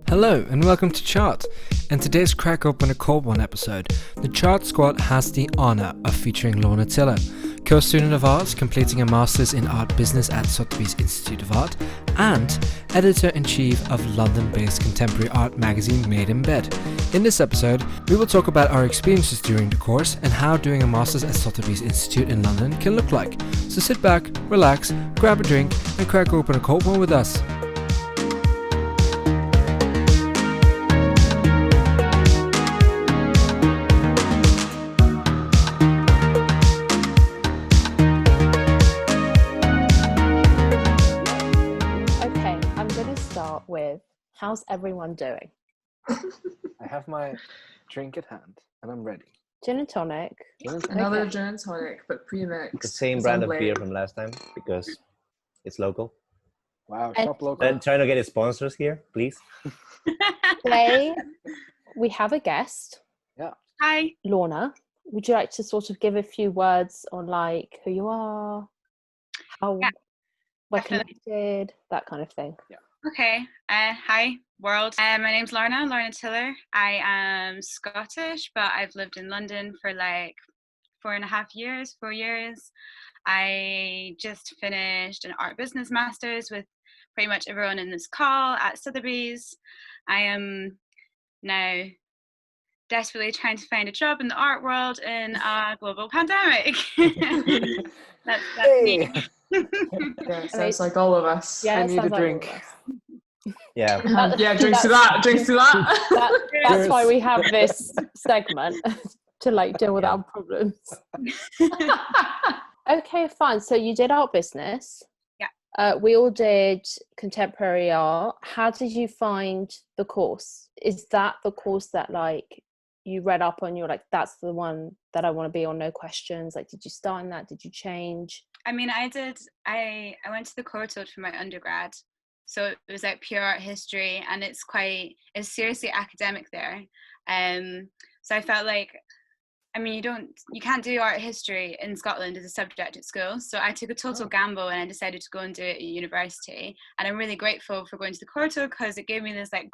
Hello and welcome to Chart. In today's Crack Open a Cold One episode, the Chart Squad has the honour of featuring Lorna Tiller, co-student of arts completing a Masters in Art Business at Sotheby's Institute of Art, and editor-in-chief of London-based contemporary art magazine Made in Bed. In this episode, we will talk about our experiences during the course and how doing a Masters at Sotheby's Institute in London can look like. So sit back, relax, grab a drink and crack open a cold one with us. With how's everyone doing? I have my drink at hand and I'm ready. Gin and tonic. Another gin and tonic, but pre-mixed. The same brand of beer from last time because it's local. Wow, shop local. And trying to get sponsors here, please. Today we have a guest. Yeah. Hi. Lorna, would you like to sort of give a few words on like who you are, how we're connected, that kind of thing? Yeah. Okay. Hi, world. My name's Lorna Tiller. I am Scottish, but I've lived in London for like 4 years. I just finished an art business master's with pretty much everyone in this call at Sotheby's. I am now desperately trying to find a job in the art world in a global pandemic. That's me. Yeah, sounds like all of us. Yeah, I need a drink. Yeah. Drinks to that. That's why we have this segment to like deal with our problems. Okay, fine. So you did art business. Yeah. We all did contemporary art. How did you find the course? Is that the course that like you read up on? You're like, that's the one that I want to be on, no questions. Like, did you start in that? Did you change? I mean, I went to the COACO for my undergrad, so it was like pure art history, and it's seriously academic there. So I felt like, I mean, you can't do art history in Scotland as a subject at school. So I took a total gamble and I decided to go and do it at university. And I'm really grateful for going to the COACO because it gave me this like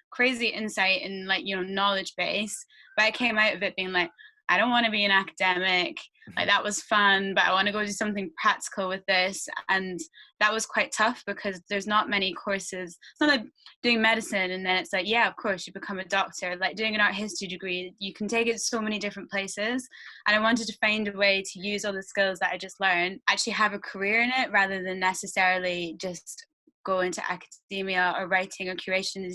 crazy insight and like, knowledge base. But I came out of it being like, I don't want to be an academic. Like that was fun, but I want to go do something practical with this. And that was quite tough because there's not many courses. It's not like doing medicine and then it's like, yeah, of course you become a doctor. Like doing an art history degree, you can take it so many different places. And I wanted to find a way to use all the skills that I just learned, actually have a career in it rather than necessarily just go into academia or writing or curation.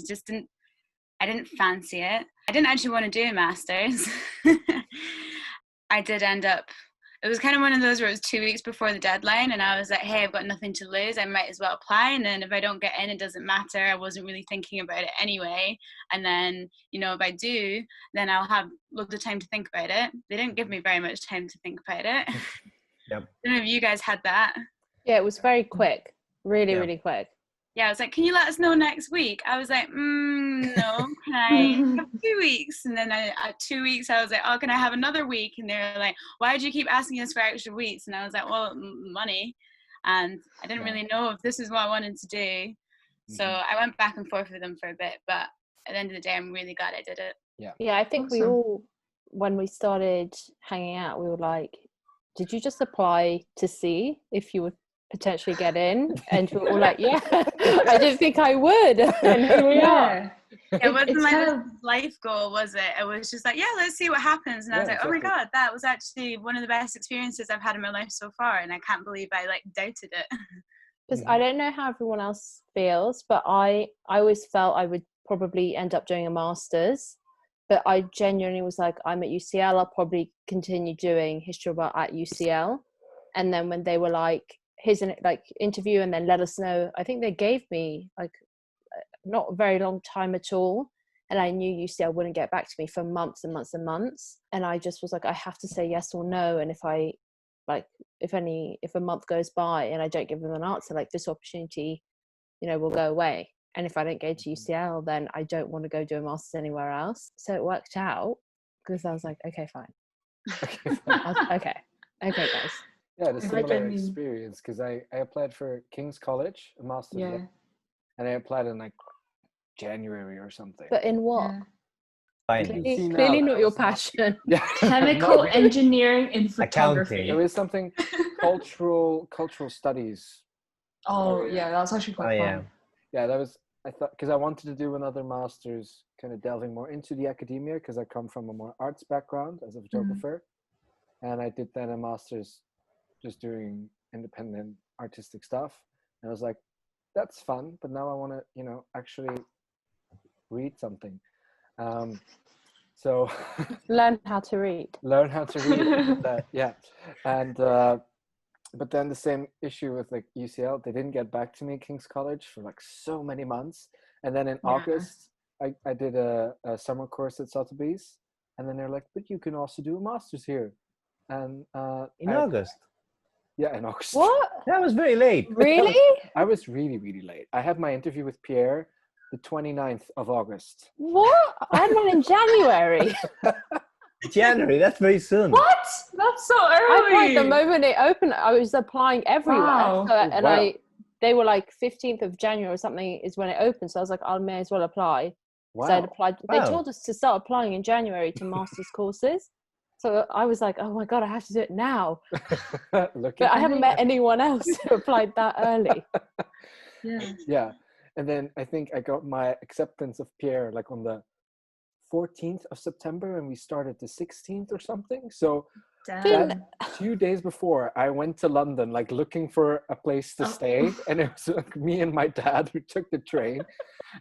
I didn't fancy it. I didn't actually want to do a master's. I did end up, it was kind of one of those where it was 2 weeks before the deadline and I was like, hey, I've got nothing to lose. I might as well apply. And then if I don't get in, it doesn't matter. I wasn't really thinking about it anyway. And then, if I do, then I'll have loads of time to think about it. They didn't give me very much time to think about it. Yep. I don't know if you guys had that. Yeah, it was very quick. Really quick. Yeah, I was like, can you let us know next week? I was like, no, can I have 2 weeks? And then at 2 weeks, I was like, oh, can I have another week? And they were like, why did you keep asking us for extra weeks? And I was like, well, money. And I didn't really know if this is what I wanted to do. Mm-hmm. So I went back and forth with them for a bit. But at the end of the day, I'm really glad I did it. Yeah, I think we all, when we started hanging out, we were like, did you just apply to see if you would potentially get in? And we were all like, yeah, I didn't think I would. And here we are. It wasn't like a life goal, was it? It was just like, yeah, let's see what happens. And I was like, exactly. Oh my God, that was actually one of the best experiences I've had in my life so far. And I can't believe I like doubted it. Because I don't know how everyone else feels, but I always felt I would probably end up doing a master's. But I genuinely was like, I'm at UCL, I'll probably continue doing history of art at UCL. And then when they were like, here's an like interview and then let us know, I think they gave me like not a very long time at all, and I knew UCL wouldn't get back to me for months and months and months, and I just was like, I have to say yes or no. And if I like if a month goes by and I don't give them an answer, like this opportunity will go away. And if I don't go to UCL, then I don't want to go do a master's anywhere else. So it worked out because I was like, okay, fine. Okay, guys. Yeah, the similar experience because I applied for King's College, a master's, and I applied in like January or something. But in what? Yeah. Fine. See, Clearly now not that your was not- passion. Yeah. Chemical Not really. engineering in Accounting. photography. It was something cultural studies. Oh yeah, that's actually Oh quite yeah. fun. Yeah, that was, I thought, because I wanted to do another master's kind of delving more into the academia, because I come from a more arts background as a photographer. And I did then a master's just doing independent artistic stuff. And I was like, that's fun, but now I want to, actually read something. So Learn how to read. learn how to read that, yeah. And but then the same issue with like UCL, they didn't get back to me, King's College, for like so many months. And then in August, I did a summer course at Sotheby's, and then they're like, but you can also do a master's here. And In August. Yeah, in August. What? That was very late. Really? I was really, really late. I had my interview with Pierre the 29th of August. What? I had one in January. January, that's very soon. What? That's so I early. applied the moment it opened. I was applying everywhere. Wow. So, and Wow. they were like 15th of January or something is when it opened. So I was like, I may as well apply. Wow. So I'd applied. They Wow. told us to start applying in January to master's courses. So I was like, oh my God, I have to do it now. Look But at I haven't met anyone else who applied that early. Yeah. Yeah. And then I think I got my acceptance of Pierre like on the 14th of September, and we started the 16th or something. So Damn. that 2 days before, I went to London, like looking for a place to stay. And it was like me and my dad who took the train.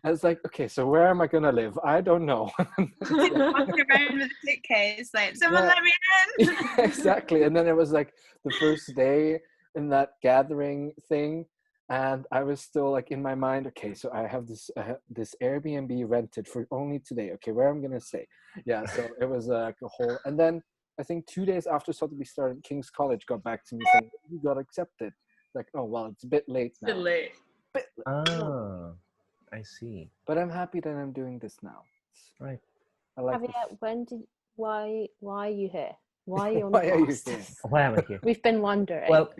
I was like, okay, so where am I going to live? I don't know. Walking around with a suitcase, like, someone Yeah. let me in. Exactly. And then it was like the first day in that gathering thing. And I was still like in my mind, okay, so I have this Airbnb rented for only today. Okay, where I'm going to stay. Yeah, so it was like a whole, and then I think 2 days after Sotheby started, King's College got back to me saying, you got accepted. Like, oh, well, it's a bit late now. Bit late. Ah, I see. But I'm happy that I'm doing this now. Right. I like Javier, why are you here? Why are you on Why the are you masters? here? Why am I here? We've been wondering. Well,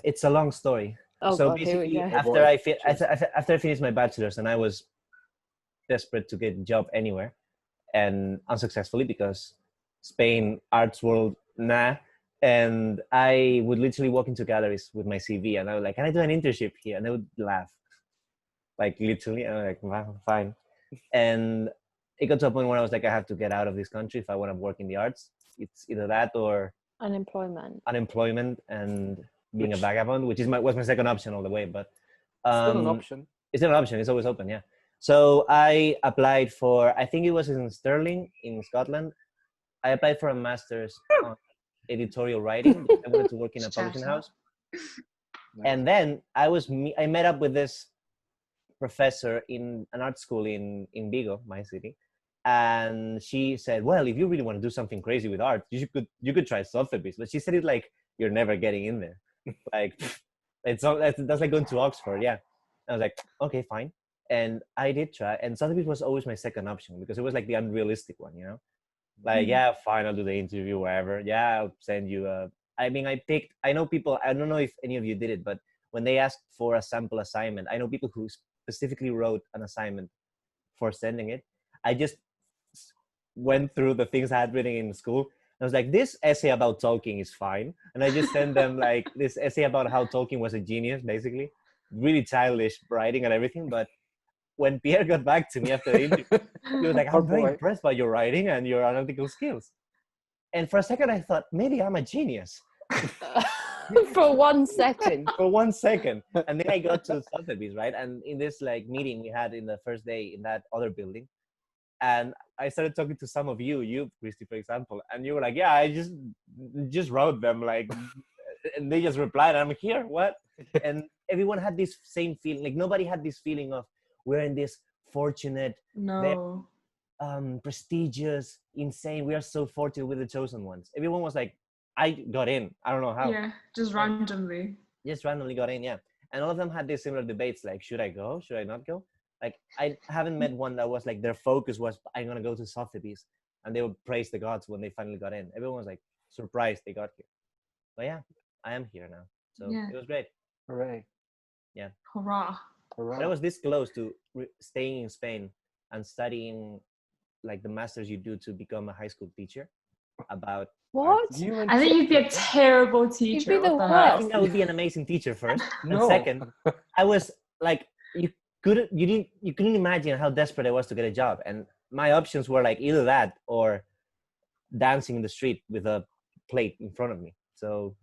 it's a long story. oh So God, here we basically, go. boy. after I finished my bachelor's, and I was desperate to get a job anywhere, and unsuccessfully because Spain arts world, nah. And I would literally walk into galleries with my CV, and I was like, "Can I do an internship here?" And they would laugh, like literally. And I'm like, "Wow, fine." And it got to a point where I was like, "I have to get out of this country if I want to work in the arts. It's either that or Unemployment. unemployment and being a vagabond," which was my second option all the way. But Still an option. it's still an option. It's always open, yeah. So I applied for, I think it was in Stirling in Scotland. I applied for a master's on editorial writing. I wanted to work in a publishing house. And then I met up with this professor in an art school in Vigo, my city. And she said, well, if you really want to do something crazy with art, you could try Sotheby's. But she said it like, you're never getting in there. Like, that's like going to Oxford, yeah. I was like, okay, fine. And I did try. And Sotheby's was always my second option because it was like the unrealistic one, you know? Like, yeah, fine, I'll do the interview, whatever. Yeah, I'll send you I know people, I don't know if any of you did it, but when they asked for a sample assignment, I know people who specifically wrote an assignment for sending it. I just went through the things I had written in school. I was like, this essay about Tolkien is fine. And I just sent them like this essay about how Tolkien was a genius, basically. Really childish writing and everything. But when Pierre got back to me after the interview, he was like, I'm very impressed by your writing and your analytical skills. And for a second, I thought, maybe I'm a genius. For 1 second. For 1 second. And then I got to Sotheby's, right? And in this like meeting we had in the first day in that other building, and I started talking to some of you, Christy, for example, and you were like, yeah, I just wrote them, like, and they just replied, I'm here, what? And everyone had this same feeling, like nobody had this feeling of we're in this fortunate, prestigious, insane, we are so fortunate with the chosen ones. Everyone was like, I got in, I don't know how. Yeah, just randomly. Just randomly got in, yeah. And all of them had these similar debates, like, should I go? Should I not go? Like, I haven't met one that was like, their focus was, I'm going to go to Sotheby's. And they would praise the gods when they finally got in. Everyone was like, surprised they got here. But yeah, I am here now. So it was great. Hooray. Yeah. Hurrah. When I was this close to staying in Spain and studying like the masters you do to become a high school teacher about What? I think you'd be a terrible teacher. You'd be the What the I hell? think I would be an amazing teacher first. No. And second, I was like, you couldn't imagine how desperate I was to get a job. And my options were like either that or dancing in the street with a plate in front of me. So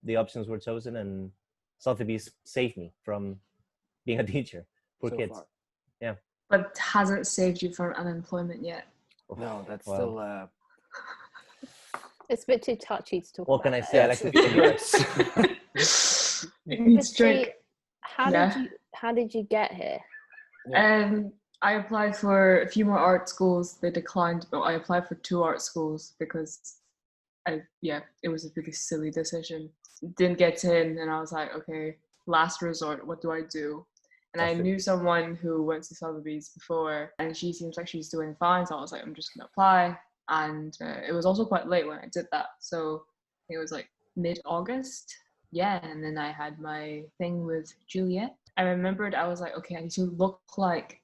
the options were chosen, and Sotheby saved me from being a teacher for So kids. far. But hasn't saved you from unemployment yet. No, that's Well, still. It's a bit too touchy to talk what about. can I say? I like to be yours. You need to drink. Christy, how did you get here? I applied for a few more art schools. They declined, but I applied for 2 art schools because it was a really silly decision. Didn't get in, and I was like, okay, last resort, what do I do? And I knew someone who went to Sotheby's before, and she seems like she's doing fine, so I was like, I'm just gonna apply. And it was also quite late when I did that, so it was like mid-August. Yeah, and then I had my thing with Juliet. I remembered I was like, okay, I need to look like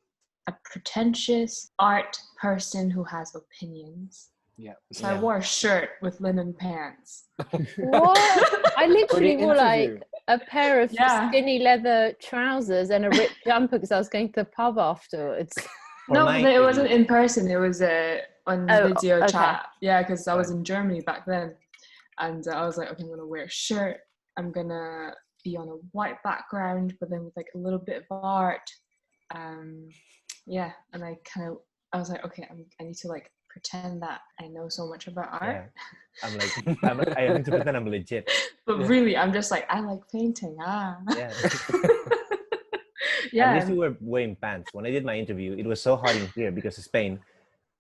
a pretentious art person who has opinions. Yeah. So I wore a shirt with linen pants. What? I literally wore interview. like a pair of Yeah. skinny leather trousers and a ripped jumper because I was going to the pub afterwards. No, my but it wasn't interview. in person. It was on Oh, video okay. chat. Yeah, because I was in Germany back then. And I was like, okay, I'm going to wear a shirt. I'm going to be on a white background, but then with like a little bit of art. Yeah, and I was like, okay, I need to like pretend that I know so much about art. Yeah. I'm like, I need to pretend I'm legit. But really, I'm just like, I like painting. Yeah. Yeah. At least you were wearing pants. When I did my interview, it was so hot in here because of Spain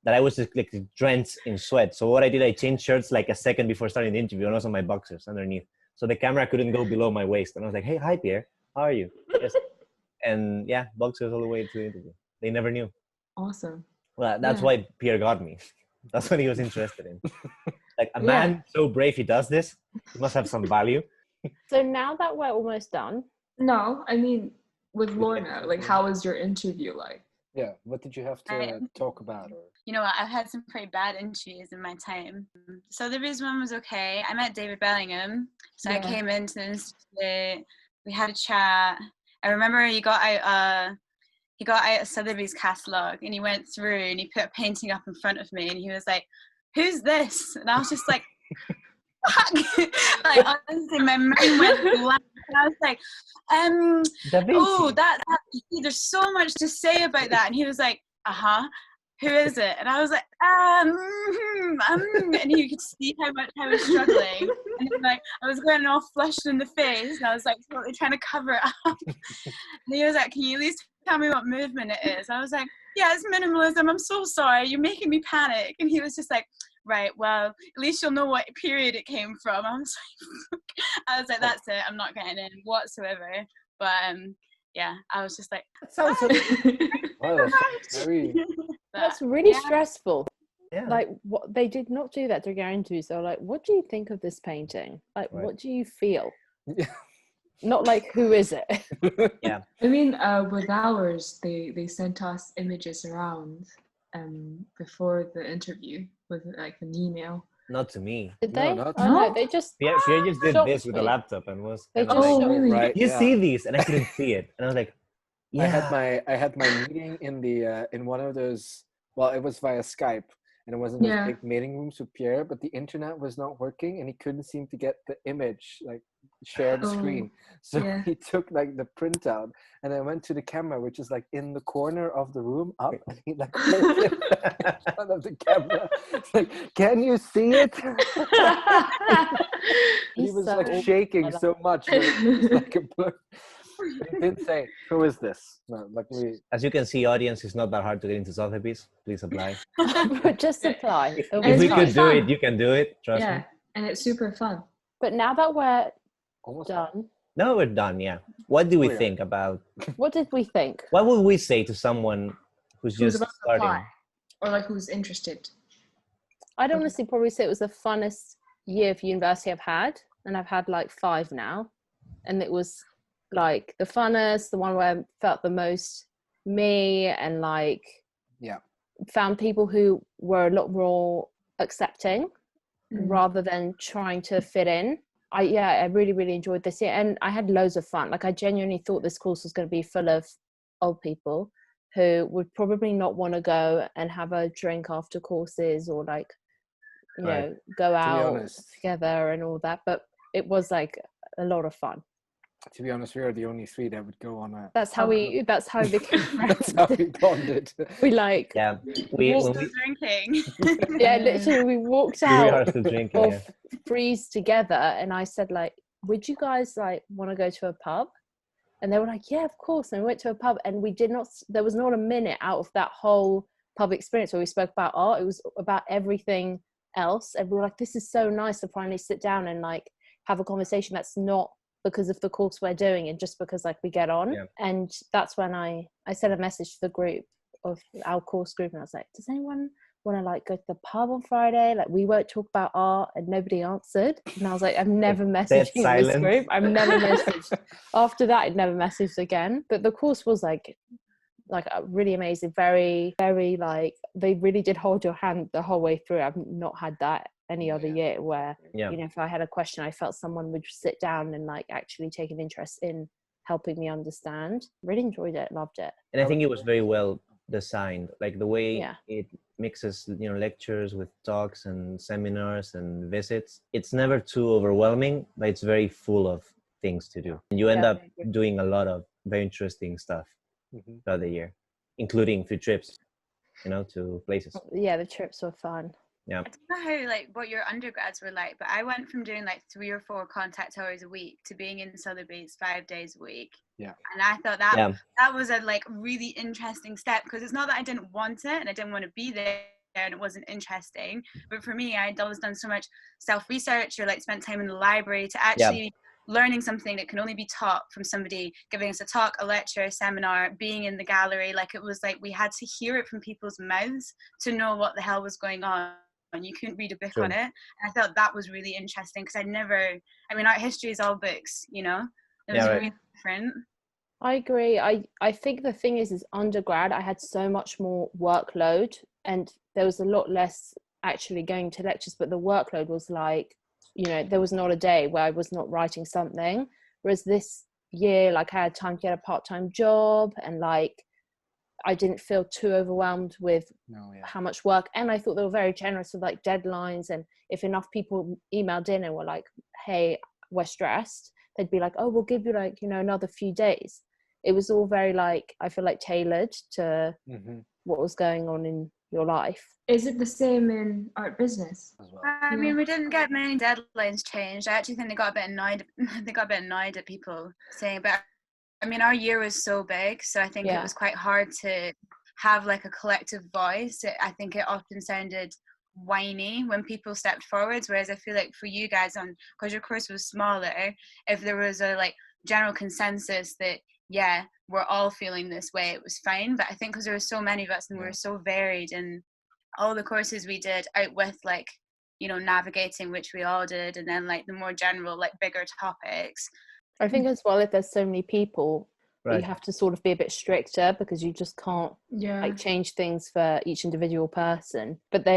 that I was just like drenched in sweat. So what I did, I changed shirts like a second before starting the interview, and also my boxers underneath. So the camera couldn't go below my waist. And I was like, hey, hi, Pierre. How are you? Yes. And yeah, boxers all the way to the interview. They never knew. Awesome. Well, that's Yeah. why Pierre got me. That's what he was interested in. Like a man so brave, he does this. He must have some value. So now that we're almost done, No, I mean, with Lorna, like, how was your interview like? Yeah. What did you have to I- talk about? Or You know what? I've had some pretty bad interviews in my time. So the Riz one was okay. I met David Bellingham. So I Yeah. came into the institute. We had a chat. I remember he got out a Sotheby's catalogue, and he went through and he put a painting up in front of me, and he was like, "Who's this?" And I was just like, "Fuck!" Like honestly, my mind went blank. And I was like, "Oh, that there's so much to say about that." And he was like, "Uh-huh. Who is it?" And I was like, and he could see how much I was struggling. And then, like, I was going all flushed in the face, and I was like totally trying to cover it up. And he was like, "Can you at least tell me what movement it is?" I was like, "Yeah, it's minimalism. I'm so sorry. You're making me panic." And he was just like, "Right, well, at least you'll know what period it came from." I was like, "That's it. I'm not getting in whatsoever." But yeah, I was just like, that sounds well, that's very. that's really yeah. stressful. Yeah. Like, what they did not do that during our interviews. So, like, what do you think of this painting? Like, Right. what do you feel? Not like, who is it? I mean, with ours, they sent us images around before the interview with like an email. Not to me. Did No, they? not- Oh no, No? they just Pierre just did shocked this with a me. laptop and was. They and I just was Oh, like, shocked really? Right. you yeah. see these, and I couldn't see it, and I was like, yeah. I had my meeting in the in one of those. Well, it was via Skype, and it was in those Yeah. big meeting rooms with Pierre, but the internet was not working, and he couldn't seem to get the image like share the Oh, screen. So yeah. he took like the printout, and I went to the camera, which is like in the corner of the room, up, and he like holds it in front of the camera. It's like, can you see it? He He's was so like awful. shaking I love so much. That it was like a blur. But he did say, "Who is this?" No, like we. As you can see, audience, it's not that hard to get into Sotheby's. Please apply. But just apply. It'll If be we fine. could do fun. it, you can do it. Trust Yeah, me. and it's super fun. But now that we're Almost done, No, we're done. Yeah. What do we Oh, yeah. think about? what did we think? What would we say to someone who's Who's just about to starting? apply, or like who's interested. I'd honestly probably say it was the funnest year of university I've had, and I've had like 5 now, and it was like the funnest, the one where I felt the most me, and like found people who were a lot more accepting rather than trying to fit in. I really, really enjoyed this year, and I had loads of fun. Like I genuinely thought this course was going to be full of old people who would probably not want to go and have a drink after courses, or like, you know, go out together and all that. But it was like a lot of fun. To be honest, we are the only three that would go on a. That's how we became friends. That's how we bonded. We like we drinking. Yeah, literally we walked out drinking, of Freeze together, and I said like, would you guys like want to go to a pub? And they were like, yeah, of course. And we went to a pub, and there was not a minute out of that whole pub experience where we spoke about art. It was about everything else, and we were like, this is so nice to finally sit down and like have a conversation that's not because of the course we're doing and just because like we get on. And that's when I sent a message to the group of our course group, and I was like, does anyone want to like go to the pub on Friday? Like we won't talk about art. And nobody answered, and I was like, I'm never messaging this group. I've never messaged after that. I'd never messaged again. But the course was like really amazing, very, very like, they really did hold your hand the whole way through. I've not had that any other year where you know, if I had a question, I felt someone would sit down and like actually take an interest in helping me understand. Really enjoyed it, loved it. And I think it was very well designed, like the way it mixes, you know, lectures with talks and seminars and visits. It's never too overwhelming, but it's very full of things to do, and you end up doing a lot of very interesting stuff throughout the year, including 3 trips, you know, to places. Yeah, the trips were fun. I don't know how like what your undergrads were like, but I went from doing like 3 or 4 contact hours a week to being in Sotheby's 5 days a week. And I thought that was a like really interesting step, because it's not that I didn't want it and I didn't want to be there and it wasn't interesting, but for me, I'd always done so much self-research or like spent time in the library to actually learning something that can only be taught from somebody giving us a talk, a lecture, a seminar, being in the gallery. Like it was like we had to hear it from people's mouths to know what the hell was going on. And you couldn't read a book on it. And I thought that was really interesting, because art history is all books, you know. It was really different. I agree. I think the thing is undergrad, I had so much more workload, and there was a lot less actually going to lectures, but the workload was like, you know, there was not a day where I was not writing something. Whereas this year, like I had time to get a part-time job, and like I didn't feel too overwhelmed with how much work. And I thought they were very generous with like deadlines, and if enough people emailed in and were like, hey, we're stressed, they'd be like, oh, we'll give you like, you know, another few days. It was all very like, I feel like tailored to what was going on in your life. Is it the same in art business as well? I mean, we didn't get many deadlines changed. I actually think they got a bit annoyed. They got a bit annoyed at people saying, but I mean, our year was so big, so I think it was quite hard to have like a collective voice. I think it often sounded whiny when people stepped forwards, whereas I feel like for you guys, because your course was smaller, if there was a like general consensus that we're all feeling this way, it was fine. But I think because there were so many of us and we were so varied, and all the courses we did out with like, you know, navigating, which we all did, and then like the more general like bigger topics, I think as well, if there's so many people, you have to sort of be a bit stricter, because you just can't like change things for each individual person. But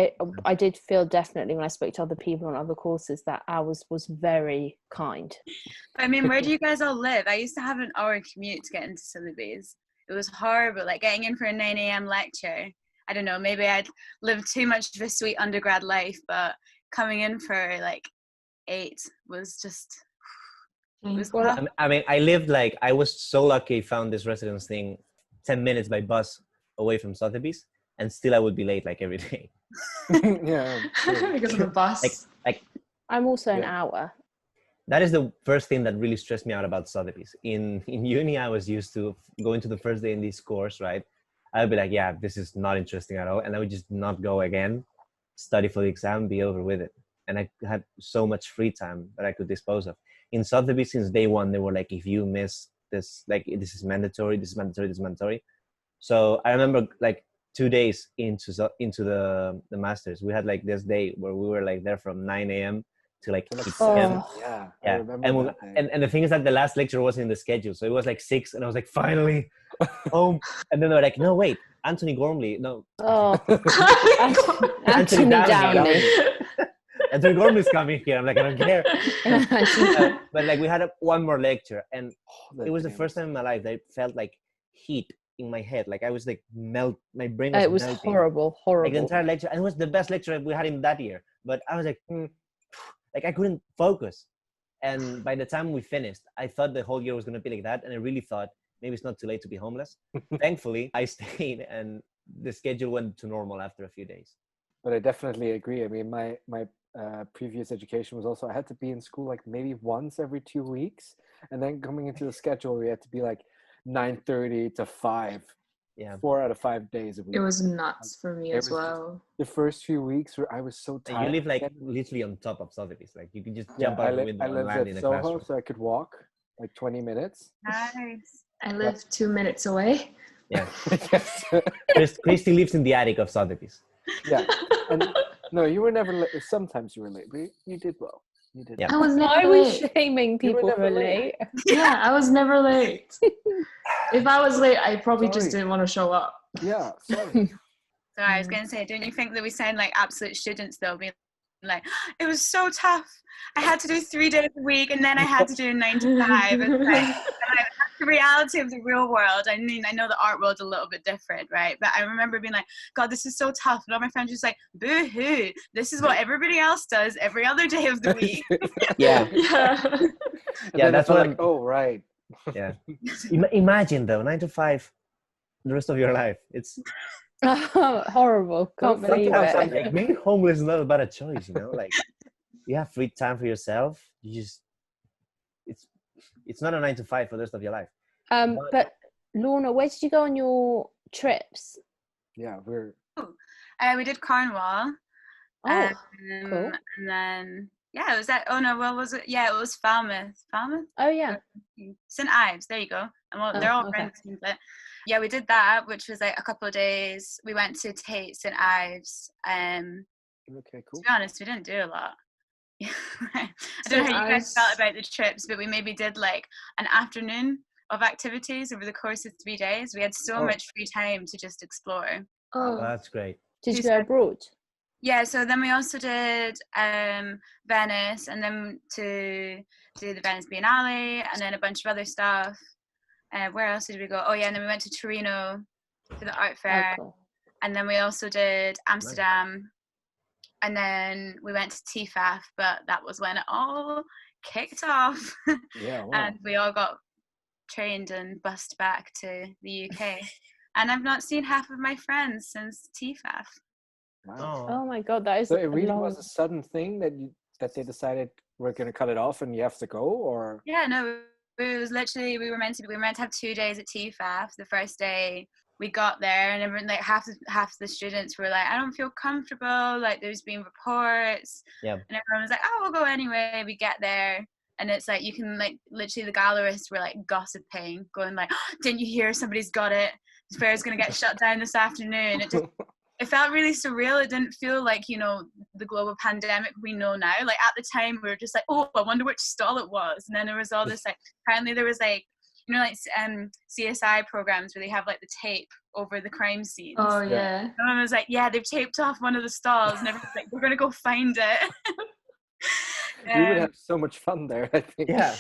I did feel definitely when I spoke to other people on other courses that ours was very kind. I mean, where do you guys all live? I used to have an hour commute to get into Sotheby's. It was horrible, like getting in for a 9 a.m. lecture. I don't know, maybe I'd lived too much of a sweet undergrad life, but coming in for like 8 was just... I mean, I was so lucky, found this residence thing 10 minutes by bus away from Sotheby's, and still I would be late like every day. Because of the bus. Like I'm also an hour. That is the first thing that really stressed me out about Sotheby's. In uni, I was used to going to the first day in this course, right? I would be like, yeah, this is not interesting at all, and I would just not go again, study for the exam, be over with it. And I had so much free time that I could dispose of. In Sotheby, since day one, they were like, if you miss this, like, this is mandatory, this is mandatory, this is mandatory. So I remember like 2 days into the masters, we had like this day where we were like there from 9 a.m. to like Like keep Oh. seven. Yeah, I yeah. remember And, that day. and the thing is that the last lecture wasn't in the schedule, so it was like 6, and I was like, finally home. And then they were like, no, wait, Anthony Gormley, no, Oh, Anthony Anthony Downey. Anthony Gormley's coming here. I'm like, I don't care. Imagine. But like we had one more lecture, and That it was the day first time in my life that I felt like heat in my head. Like I was like my brain was It was melting. horrible, Like the horrible. entire lecture, and it was the best lecture we had in that year. But I was like, like I couldn't focus. And by the time we finished, I thought the whole year was going to be like that. And I really thought maybe it's not too late to be homeless. Thankfully, I stayed, and the schedule went to normal after a few days. But I definitely agree. I mean, my previous education was also, I had to be in school like maybe once every 2 weeks, and then coming into the schedule, we had to be like 9:30 to 5. Yeah. 4 out of 5 days a week. It was nuts for me It as was well. The first few weeks where I was so And tired. you live like literally on top of Sotheby's. Like you can just jump I out the window and lived land at in the Soho, classroom. so I could walk like 20 minutes. Nice. I lived 2 minutes away. Yeah. Yes. Christy lives in the attic of Sotheby's. Yeah. And no, you were never late. Sometimes you were late, but you did well. You did. Yeah. I was Why never are we late. shaming You were people never for late. late? Yeah, I was never late. If I was late, I probably just Sorry. didn't want to show up. Yeah. Sorry. So I was going to say, don't you think that we sound like absolute students though? Being like, it was so tough. I had to do 3 days a week, and then I had to do 9 to 5. It's like, that's the reality of the real world. I mean, I know the art world's a little bit different, right? But I remember being like, God, this is so tough. And all my friends were just like, boo-hoo. This is what everybody else does every other day of the week. Yeah. Yeah. And Yeah, then that's I felt what like, oh, right. Yeah. Imagine though, 9 to 5, the rest of your life. It's Horrible. Can't believe sometimes I'm it. like, being homeless is not a bad choice, you know? Like you have free time for yourself. You just it's not a 9 to 5 for the rest of your life. But Lorna, where did you go on your trips? Yeah, We did Cornwall. Oh, cool. And then, yeah, it was that. Oh no, what was it? Yeah, it was Falmouth. Falmouth? Oh yeah. St. Ives, there you go. And well, they're all okay. friends. But yeah, we did that, which was like a couple of days. We went to Tate St. Ives. Okay, cool. To be honest, we didn't do a lot. I don't know how you guys felt about the trips, but we maybe did like an afternoon of activities over the course of 3 days. We had so much free time to just explore. Oh, That's great. Did you go abroad? Yeah, so then we also did Venice, and then to do the Venice Biennale, and then a bunch of other stuff. Where else did we go? Oh yeah, and then we went to Torino for the art fair, Oh, cool. and then we also did Amsterdam, and then we went to TFAF, but that was when it all kicked off. Yeah, wow. And we all got trained and bussed back to the UK. And I've not seen half of my friends since TFAF. Wow. Oh my God, that is. So it really long... was a sudden thing that they decided we're going to cut it off and you have to go, or? Yeah, no, it was literally we were meant to have 2 days at TFAF. The first day we got there, and everyone, like half the students were like, I don't feel comfortable. Like there's been reports, Yeah. and everyone was like, oh, we'll go anyway. We get there, and it's like you can like literally the gallerists were like gossiping, going like, oh, didn't you hear somebody's got it? The fair's gonna get shut down this afternoon. It felt really surreal. It didn't feel like, you know, the global pandemic we know now. Like at the time we were just like, oh, I wonder which stall it was. And then there was all this like, apparently there was like, you know, like CSI programs where they have like the tape over the crime scenes. oh yeah. Someone was like, yeah, they've taped off one of the stalls, and everyone's like, we're gonna go find it. We would have so much fun there, I think. Yeah.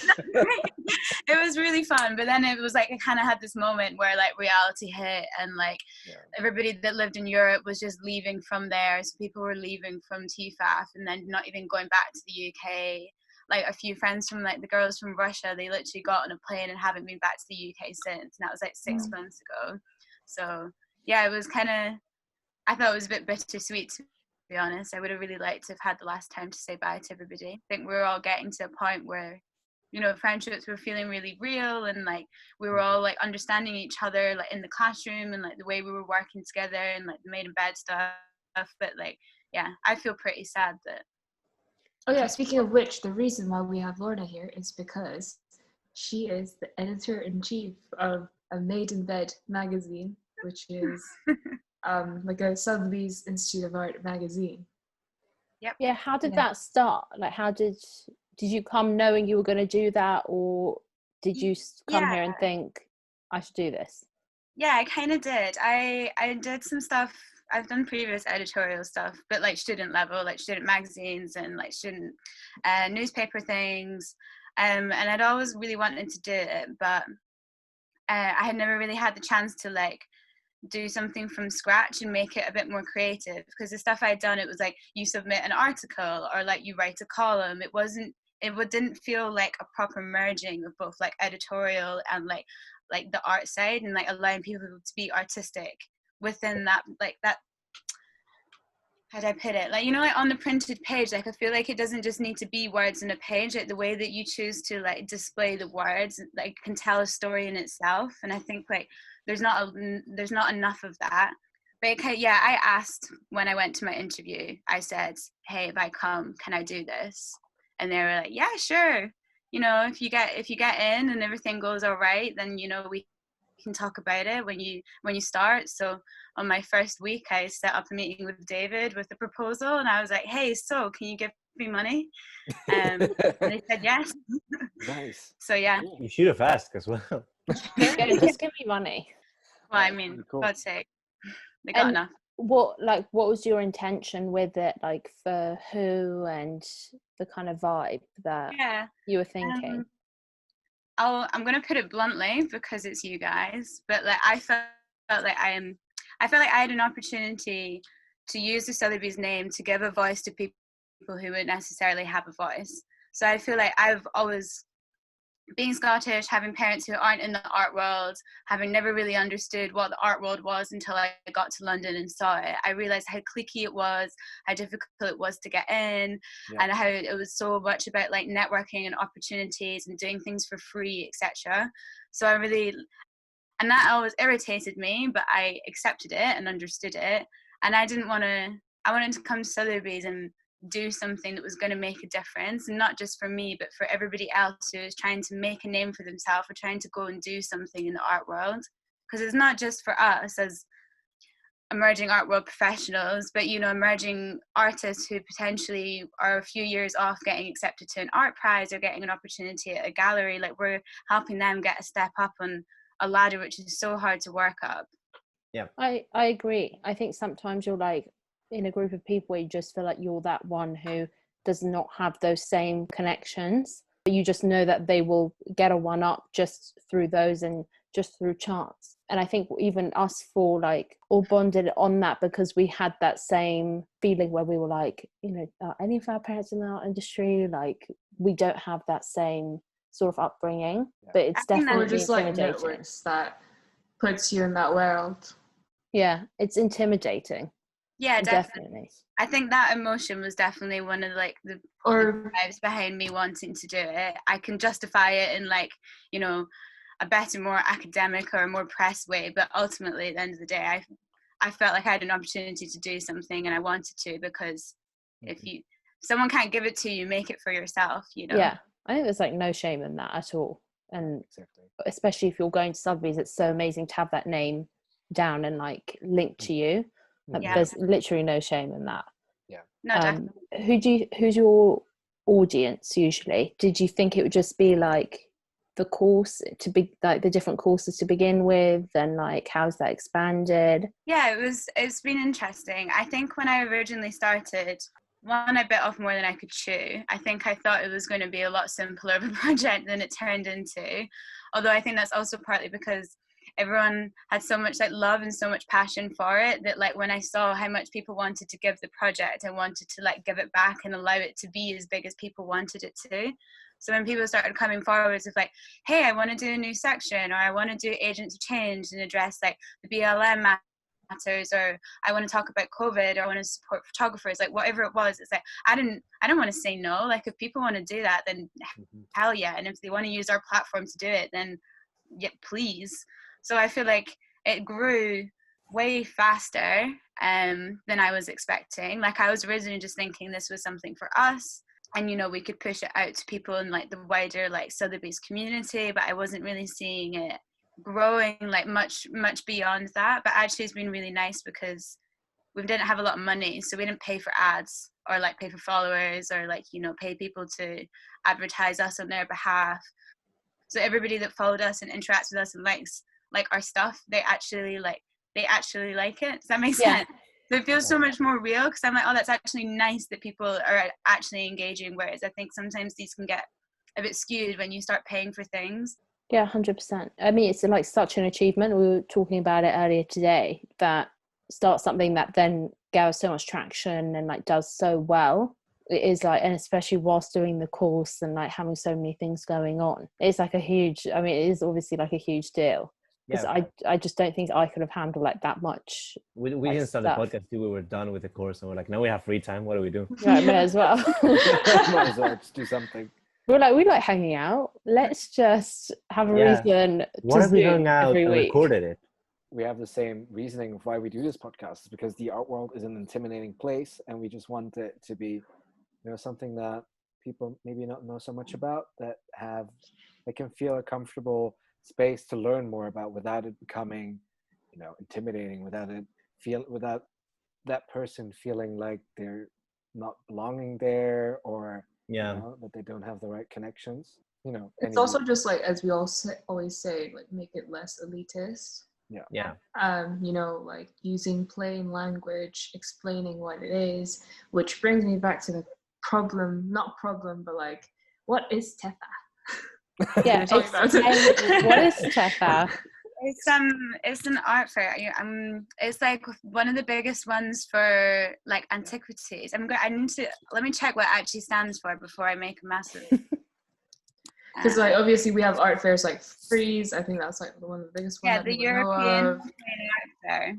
It was really fun, but then it was like I kind of had this moment where like reality hit, and like everybody that lived in Europe was just leaving from there. So people were leaving from TFAF and then not even going back to the UK. Like a few friends from like the girls from Russia, they literally got on a plane and haven't been back to the UK since, and that was like 6 months ago. So yeah, it was kind of, I thought it was a bit bittersweet, to be honest. I would have really liked to have had the last time to say bye to everybody. I think we were all getting to a point where, you know, friendships were feeling really real, and like we were all like understanding each other like in the classroom and like the way we were working together and like the made in bed stuff. But like, yeah, I feel pretty sad that. Oh yeah, speaking of which, the reason why we have Lorna here is because she is the editor-in-chief of a Made in Bed magazine, which is like a Sotheby's Institute of Art magazine. Yeah, how did Yeah. that start? Like, how did you come knowing you were going to do that, or did you come here and think I should do this? Yeah, I kind of did. I did some stuff. I've done previous editorial stuff, but like student level, like student magazines and like student newspaper things. And I'd always really wanted to do it, but I had never really had the chance to like do something from scratch and make it a bit more creative, because the stuff I'd done, it was like you submit an article or like you write a column. It didn't feel like a proper merging of both like editorial and like the art side, and like allowing people to be artistic within that, like that, how do I put it, like, you know, like on the printed page, like I feel like it doesn't just need to be words in a page, like the way that you choose to like display the words like can tell a story in itself. And I think like there's not enough of that. But I asked when I went to my interview, I said, hey, if I come, can I do this? And they were like, yeah, sure, you know, if you get in and everything goes all right, then, you know, we can talk about it when you start. So on my first week, I set up a meeting with David with the proposal, and I was like, hey, so can you give me money? And they said yes. Nice. So yeah. You should have asked as well. Yeah, just give me money. Well, I mean, Really cool. God's sake, they got And enough. what was your intention with it, like for who and the kind of vibe that Yeah. you were thinking? I'm gonna put it bluntly because it's you guys, but like I felt like I had an opportunity to use the Sotheby's name to give a voice to people who wouldn't necessarily have a voice. So I feel like I've always, being Scottish, having parents who aren't in the art world, having never really understood what the art world was until I got to London and saw it, I realized how cliquey it was, how difficult it was to get in, and how it was so much about like networking and opportunities and doing things for free, etc. So and that always irritated me, but I accepted it and understood it. And I wanted to come to Sotheby's and do something that was going to make a difference, and not just for me, but for everybody else who is trying to make a name for themselves or trying to go and do something in the art world. Because it's not just for us as emerging art world professionals, but, you know, emerging artists who potentially are a few years off getting accepted to an art prize or getting an opportunity at a gallery. Like, we're helping them get a step up on a ladder which is so hard to work up. Yeah, I agree. I think sometimes you're like in a group of people where you just feel like you're that one who does not have those same connections, but you just know that they will get a one up just through those and just through chance. And I think even us four like all bonded on that because we had that same feeling where we were like, you know, any of our parents in the art industry, like we don't have that same sort of upbringing, but it's definitely or just like intimidating. networks that puts you in that world. Yeah, it's intimidating. Yeah, definitely. I think that emotion was definitely one of like the drives behind me wanting to do it. I can justify it in like, you know, a better, more academic or a more press way, but ultimately at the end of the day, I felt like I had an opportunity to do something, and I wanted to, because if someone can't give it to you, make it for yourself, you know. Yeah, I think there's like no shame in that at all, and especially if you're going to Sotheby's, it's so amazing to have that name down and like linked to you. Like, there's literally no shame in that. No, definitely. Who's your audience usually? Did you think it would just be like the course to be like the different courses to begin with, and like how's that expanded? Yeah, it's been interesting. I think when I originally started, one, I bit off more than I could chew. I think I thought it was going to be a lot simpler of a project than it turned into, although I think that's also partly because everyone had so much like love and so much passion for it, that like when I saw how much people wanted to give the project, I wanted to like give it back and allow it to be as big as people wanted it to. So when people started coming forwards with like, hey, I want to do a new section, or I want to do agents of change and address like the BLM matters, or I want to talk about COVID, or I want to support photographers, like whatever it was, it's like I don't want to say no. Like if people want to do that, then hell yeah, and if they want to use our platform to do it, then yeah, please. So I feel like it grew way faster than I was expecting. Like I was originally just thinking this was something for us, and you know, we could push it out to people in like the wider like Sotheby's community, but I wasn't really seeing it growing like much beyond that. But actually it's been really nice because we didn't have a lot of money, so we didn't pay for ads. or like pay for followers, or like, you know, pay people to advertise us on their behalf. So everybody that followed us and interacts with us and likes like our stuff, they actually like it. Does that make sense? So it feels so much more real, because I'm like, oh, that's actually nice that people are actually engaging, whereas I think sometimes these can get a bit skewed when you start paying for things. Yeah, 100%. I mean, it's like such an achievement. We were talking about it earlier today, that start something that then gathers so much traction and like does so well. It is like, and especially whilst doing the course and like having so many things going on, it's like a huge, I mean, it is obviously like a huge deal. Because I just don't think I could have handled like that much. We didn't start the podcast till we were done with the course, and we're like, now we have free time. What do we do? Right, may as well. Might as well just do something. We like hanging out. Let's just have a reason. What to if we Zoom hung out every and week. recorded it? We have the same reasoning of why we do this podcast, because the art world is an intimidating place, and we just want it to be, you know, something that people maybe not know so much about, that can feel a comfortable space to learn more about without it becoming, you know, intimidating, without that person feeling like they're not belonging there, or you know, that they don't have the right connections. You know, it's also just like, as we always say, like, make it less elitist. You know, like using plain language, explaining what it is, which brings me back to the not problem, but like, what is Tether? Yeah, what is Tether? It's an art fair. It's like one of the biggest ones for like antiquities. Let me check what it actually stands for before I make a massive. Because like obviously we have art fairs like Freeze. I think that's like one of the biggest ones. Yeah, the European Art Fair.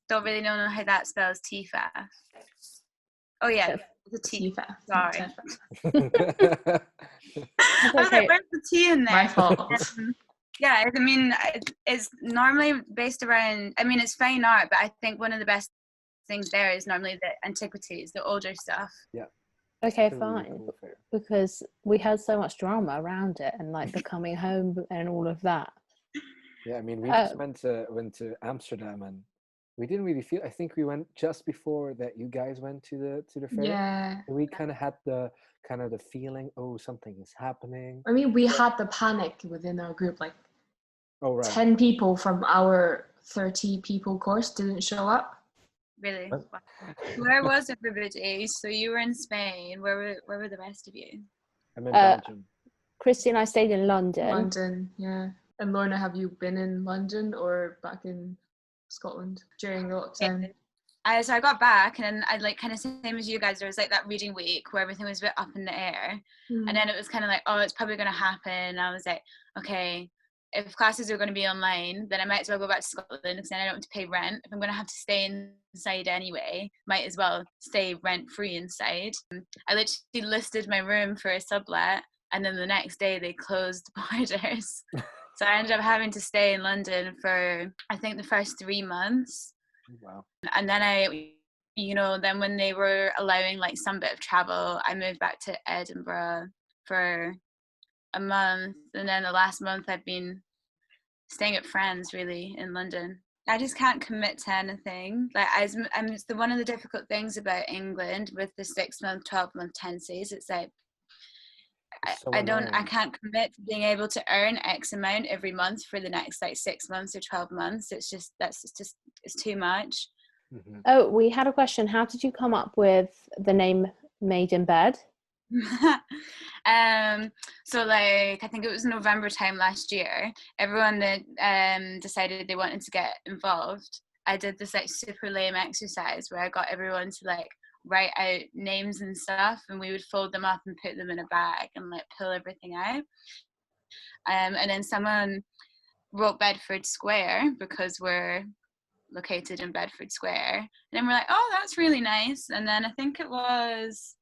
Don't really know how that spells TFAF. Oh yeah, the T. Sorry. I was like, where's the T in there? My fault. Yeah, I mean, it's normally based around, I mean, it's fine art, but I think one of the best things there is normally the antiquities, the older stuff. Yeah. Okay, fine. Because we had so much drama around it, and like the coming home and all of that. Yeah, I mean, we just went to Amsterdam, and we didn't really feel. I think we went just before that you guys went to the fair. Yeah. And we kind of had the feeling, oh, something is happening. I mean, we had the panic within our group, like 10 10 people from our 30 people course didn't show up. Really? Where was everybody? So you were in Spain. Where were the rest of you? I'm in Belgium. Christy and I stayed in London. London, yeah. And Lorna, have you been in London or back in Scotland during the lockdown? So I got back, and I like kind of same as you guys. There was like that reading week where everything was a bit up in the air, and then it was kind of like, oh, it's probably going to happen. I was like, okay, if classes are going to be online, then I might as well go back to Scotland, because then I don't have to pay rent. If I'm going to have to stay inside anyway, might as well stay rent-free inside. I literally listed my room for a sublet, and then the next day they closed the borders. So I ended up having to stay in London for, I think, the first 3 months. Wow. And then then when they were allowing like some bit of travel, I moved back to Edinburgh for a month, and then the last month I've been staying at friends really in London. I just can't commit to anything. Like it's one of the difficult things about England with the 6 month, 12-month tenancies. It's like I can't commit to being able to earn X amount every month for the next like 6 months or 12 months. It's too much. Mm-hmm. Oh, we had a question. How did you come up with the name Made in Bed? So like I think it was November time last year, everyone that decided they wanted to get involved, I did this like super lame exercise where I got everyone to like write out names and stuff, and we would fold them up and put them in a bag and like pull everything out, and then someone wrote Bedford Square because we're located in Bedford Square, and then we're like, oh, that's really nice. And then I think it was,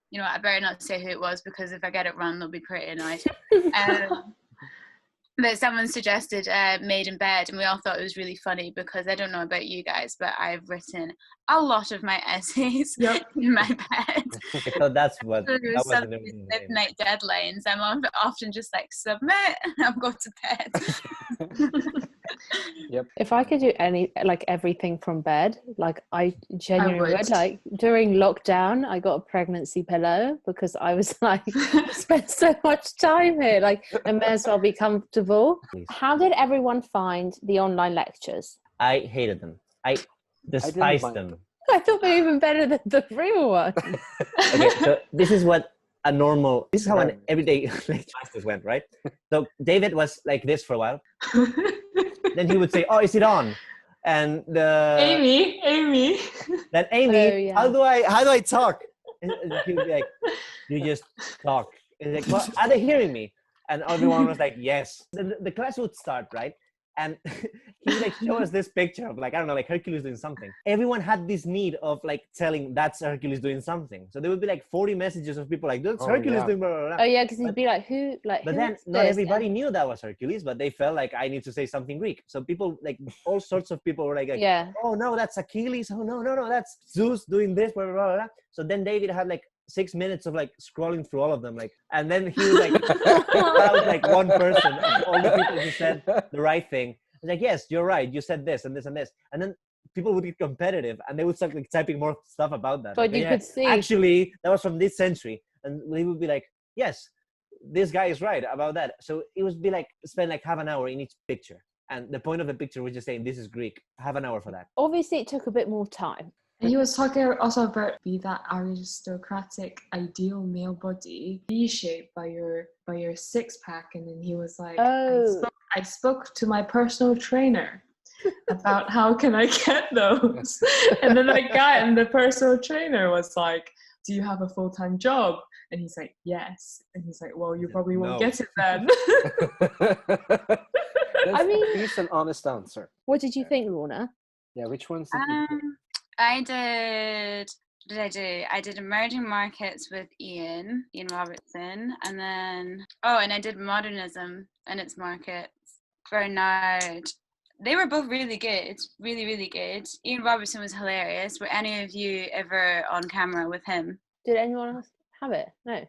you know, I better not say who it was, because if I get it wrong, they'll be pretty annoyed. But someone suggested Made in Bed, and we all thought it was really funny, because I don't know about you guys, but I've written a lot of my essays in my bed. So that's what so that was the midnight deadlines. I'm often just like, submit, and I'll go to bed. If I could do everything from bed, I genuinely would. would. Like during lockdown, I got a pregnancy pillow because I was like, spent so much time here. Like I may as well be comfortable. Please. How did everyone find the online lectures? I hated them. I despised them. I thought they were even better than the real one. Okay, so this is how an everyday classes went, right? So David was like this for a while. Then he would say, "Oh, is it on?" And Amy. Then Amy, Oh, yeah. how do I talk? And he would be like, "You just talk." And like, well, are they hearing me? And everyone was like, "Yes." Then the class would start, right? And he would like show us this picture of like, I don't know, like Hercules doing something. Everyone had this need of like telling that's Hercules doing something. So there would be like 40 messages of people like, that's Hercules doing blah, blah, blah. Oh yeah, because he'd be like, who? Like, but who then is not this? everybody knew that was Hercules, but they felt like I need to say something Greek. So people like all sorts of people were like Yeah. oh no, that's Achilles. Oh no, that's Zeus doing this, blah, blah, blah, blah. So then David had like 6 minutes of like scrolling through all of them, like, and then he was like, that was like one person of all the people who said the right thing. It's like, yes, you're right. You said this and this and this. And then people would get competitive and they would start like typing more stuff about that. But like, you could see. Actually, that was from this century. And they would be like, yes, this guy is right about that. So it would be like, spend like half an hour in each picture. And the point of the picture was just saying, this is Greek. Half an hour for that. Obviously, it took a bit more time. And he was talking also about that aristocratic ideal male body reshaped by your six pack, and then he was like, I spoke to my personal trainer about how can I get those, and then the personal trainer was like, do you have a full-time job? And he's like, yes. And he's like, well, you probably won't get it then. I mean, at least an honest answer. What did you think, Lorna? Yeah, which ones did you pick? I did emerging markets with Ian Robertson, and then and I did modernism and its markets. Bernard. They were both really good, really good. Ian Robertson was hilarious. Were any of you ever on camera with him? Did anyone else have it? No.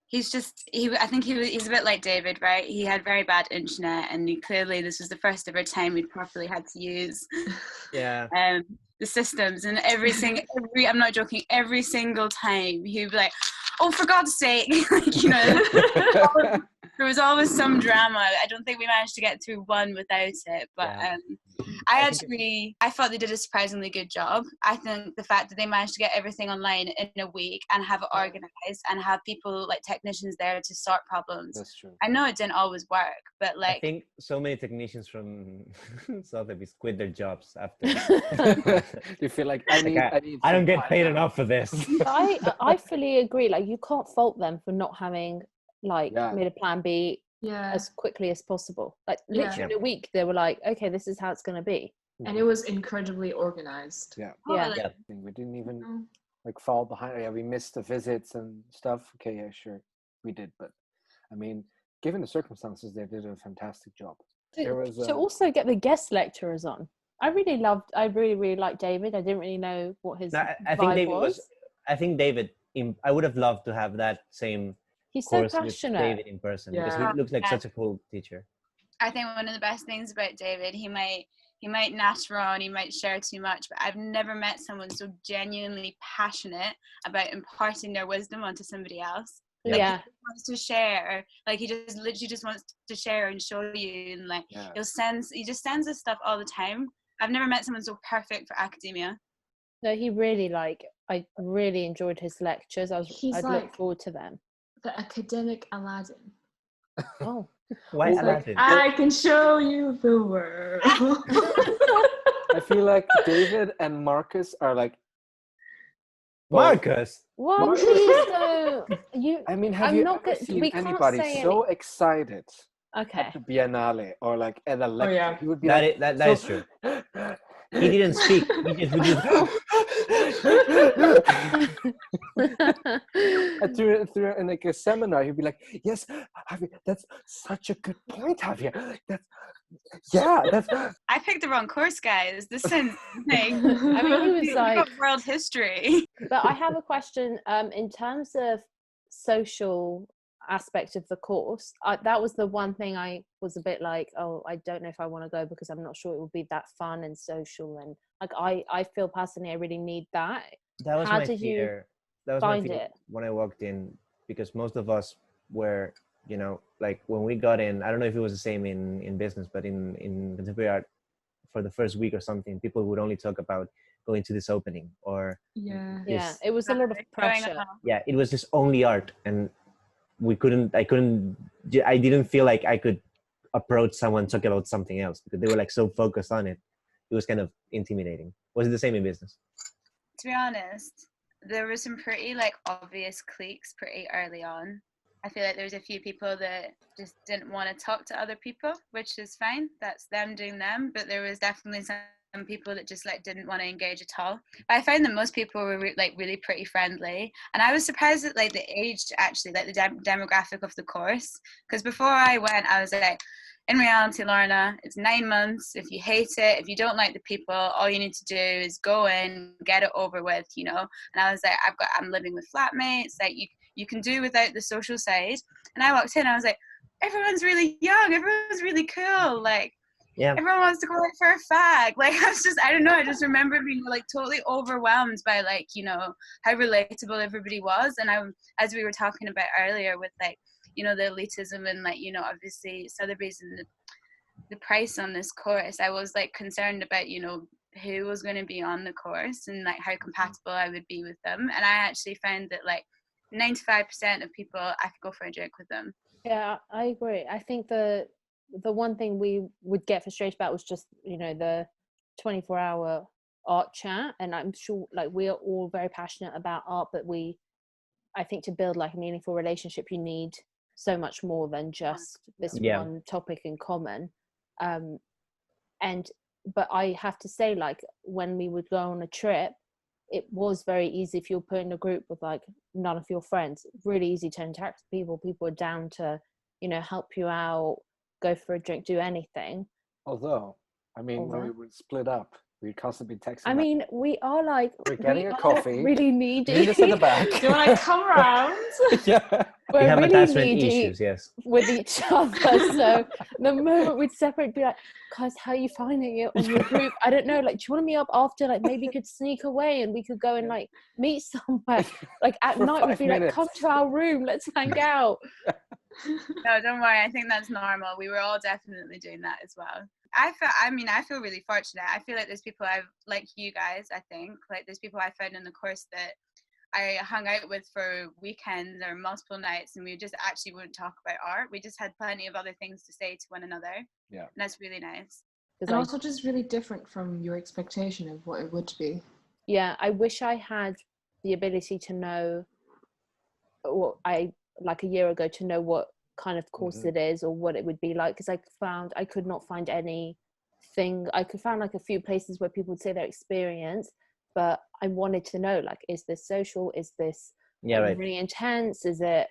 He's I think he's a bit like David, right? He had very bad internet, and clearly this was the first ever time we'd properly had to use the systems, and I'm not joking, every single time he'd be like, oh, for God's sake, like, you know, there was always some drama. I don't think we managed to get through one without it, but I thought they did a surprisingly good job. I think the fact that they managed to get everything online in a week and have it organized and have people like technicians there to sort problems. That's true. I know it didn't always work, but like I think so many technicians from Sotheby quit their jobs after. You feel like I don't get paid enough for this. I fully agree. Like, you can't fault them for not having made a plan B as quickly as possible. Like literally in a week, they were like, okay, this is how it's going to be. And it was incredibly organized. Yeah. We didn't even fall behind. Yeah, we missed the visits and stuff. Okay, yeah, sure, we did. But I mean, given the circumstances, they did a fantastic job. To also get the guest lecturers on. I really liked David. I didn't really know what his vibe was. I think David, I would have loved to have that same He's so course passionate. with David in person because he looks like such a cool teacher. I think one of the best things about David, he might natter on, he might share too much, but I've never met someone so genuinely passionate about imparting their wisdom onto somebody else. Like, he wants to share, like he just literally just wants to share and show you, and like he just sends us stuff all the time. I've never met someone so perfect for academia. No, he really I really enjoyed his lectures. I'd look forward to them. The academic Aladdin. Oh. Why Aladdin? I can show you the world. I feel like David and Marcus are like. Marcus? What? Please don't. I mean, have you ever seen anybody so excited at the Biennale or like at a lecture? Oh, yeah. He would be that is true. He didn't speak. He just would through in like a seminar, he'd be like, "Yes, Javier, that's such a good point, Javier. That's." I picked the wrong course, guys. This sounds like I mean, he was like world history. But I have a question. In terms of social aspect of the course, that was the one thing I was a bit like, oh, I don't know if I want to go because I'm not sure it will be that fun and social, and like I feel personally I really need that. That was How my did you fear. That was my find fear it? when I walked in, because most of us were, you know, like when we got in, I don't know if it was the same in business, but in contemporary art, for the first week or something, people would only talk about going to this opening or Yeah. Yeah, it was a lot of pressure. yeah, it was just only art, and I didn't feel like I could approach someone talk about something else because they were like so focused on it. It was kind of intimidating. Was it the same in business? To be honest, there were some pretty like obvious cliques pretty early on. I feel like there was a few people that just didn't want to talk to other people, which is fine. That's them doing them. But there was definitely some people that just like didn't want to engage at all. But I found that most people were like really pretty friendly, and I was surprised at like the age, actually, like the demographic of the course. Because before I went, I was like, in reality, Lorna, it's 9 months. If you hate it, if you don't like the people, all you need to do is go in, get it over with, you know. And I was like, I'm living with flatmates. Like you can do without the social side. And I walked in, I was like, everyone's really young, everyone's really cool. Like, Yeah. everyone wants to go out for a fag. Like, I don't know, I just remember being like totally overwhelmed by like, you know, how relatable everybody was. And as we were talking about earlier with like, you know, the elitism and like, you know, obviously Sotheby's and the price on this course, I was like concerned about, you know, who was going to be on the course and like how compatible I would be with them. And I actually found that like 95% of people, I could go for a drink with them. Yeah, I agree. I think the one thing we would get frustrated about was just, you know, the 24-hour art chat. And I'm sure like we are all very passionate about art, but I think to build like a meaningful relationship, you need so much more than just this one topic in common. But I have to say, like when we would go on a trip, it was very easy if you're put in a group with like none of your friends, really easy to interact with people. People are down to, you know, help you out, go for a drink, do anything. Although, I mean, when we would split up, we'd constantly texting. I mean, we are like, we're getting a coffee. Really needy. Meet us at the back. Do you want to come around? Yeah. We We're have really attachment needy issues, yes. with each other. So the moment we'd separate, be like, guys, how are you finding it on your group? I don't know. Like, do you want to meet up after? Like, maybe you could sneak away and we could go and like meet somewhere. Like at night, we'd be like, come to our room, let's hang out. No, don't worry. I think that's normal. We were all definitely doing that as well. I feel really fortunate. I feel like there's people like you guys, I think, like there's people I found in the course that I hung out with for weekends or multiple nights, and we just actually wouldn't talk about art. We just had plenty of other things to say to one another. Yeah. And that's really nice. And also just really different from your expectation of what it would be. Yeah, I wish I had the ability to know what like a year ago to know what kind of course it is or what it would be like, because I could not find anything. I could find like a few places where people would say their experience, but I wanted to know, like, is this social? Is this really intense? Is it